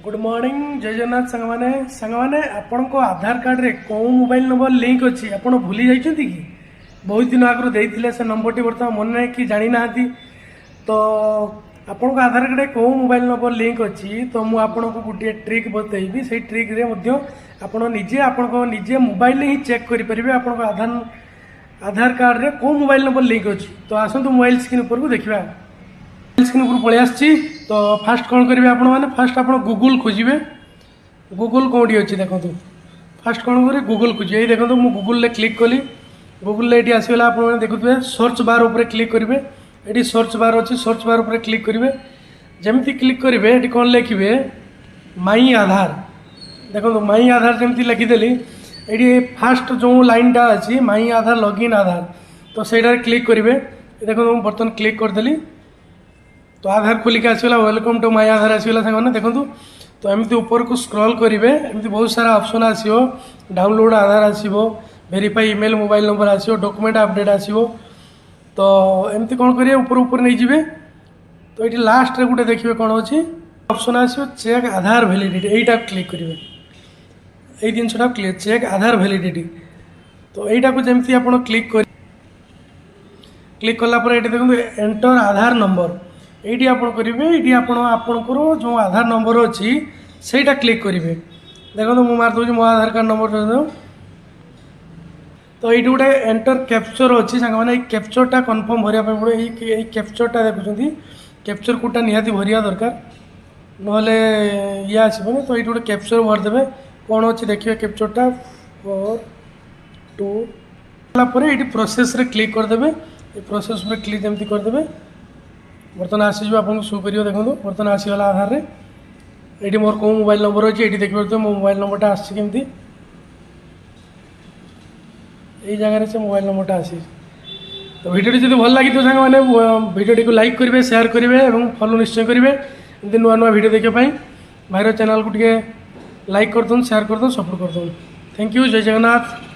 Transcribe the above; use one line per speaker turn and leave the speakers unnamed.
Good morning जय जगन्नाथ सांगमाने आपण को आधार कार्ड रे कौ मोबाइल नंबर लिंक अच्छी आपण भूली जाइछंती कि बहुत दिन आगु देइथिले से नंबर टी वर्तमान मन नहीं कि जानी नाहती तो आपण को आधार कार्ड रे कौ मोबाइल नंबर लिंक अच्छी तो मु आपण को गुटे ट्रिक बतैबी से ट्रिक रे मध्य आपण निजे आपण को निजे मोबाइल ही चेक करि परिबे आपण को आधार कार्ड रे कौ मोबाइल नंबर लिंक अच्छी तो आसंतु मोबाइल स्क्रीन ऊपर को देखिबा स्क्रीन ऊपर पळि आछि तो फास्ट कौन करेंगे आपण मैंने फास्ट आप गूगल खोजे गूगल कौटी अच्छी देखो फास्ट कौन करेंगे गूगल खोजे ये देखो मुझे गूगल क्लिक कली गूगल ये आसगला आप देखुए सर्च बार उपर क्लिक करेंगे ये सर्च बार अच्छी सर्च बार उपर क्लिक करेंगे जमी क्लिक करेंगे ये कौन लिखे माई आधार देखो माई आधार जमी लिखिदेली ये फास्ट जो लाइनटा अच्छी माई आधार लॉगिन आधार तो सहीटा क्लिक करेंगे देखो बर्तमान क्लिक करदेली तो आधार खोलिक आसगला वेलकम टू माई आधार आसगला सामने देखो तो एमती ऊपर को स्क्रॉल करेंगे एमती बहुत सारा ऑप्शन आसो डाउनलोड आधार आसो वेरीफाई ईमेल मोबाइल नंबर आसो डॉक्यूमेंट अपडेट आसो तो एमती कौन करेंगे ऊपर ऊपर नहीं जाए तो ये लास्ट रे गोटे देखिए कौन अच्छी ऑप्शन आसो चेक आधार वैलिडिटी यहीटा क्लिक करेंगे यही जिनसा क्लिक चेक आधार वैलिडिटी तो यहीटा को जमी आप क्लिक कलापर ये देखो एंटर आधार नंबर ये आप करेंगे ये आपणकर जो आधार नंबर अच्छी सहीटा क्लिक करेंगे देखो तो मुझे मारदे मो आधार कार्ड नंबर तो ये गोटे एंटर कैप्चर अच्छी सांग कैप्चरटा कन्फर्म भरिया पड़े ये कैप्चरटा देखुं कैप्चर कोडटा निहाती भरिया दरकार नहले ये आसबनी तो ये गोटे कैप्चर भरदेवे कौन अच्छी देखिए कैप्चरटा 4 2 ये प्रोसेस रे क्लिक करदेवे ये प्रोसेस में क्लिक जमी करदेवे बर्तमान आसीज आपको शो कर देखो बर्तमान आसीगला आधार रे ये मोर कौ मोबाइल नंबर अच्छी ये देखिए मो मोबाइल नंबरटा आमती यही जगह से मोबाइल नंबरटा आसी तो भिडियो जब भल लगी तो सांग मैंने भिडियो को लाइक करेंगे शेयर करेंगे और फॉलो निश्चय करेंगे एमती नुआ नुआ भिडियो देखापी भाईर चैनल को टे लाइक कर शेयर कर सपोर्ट कर थैंक यू जय जगन्नाथ।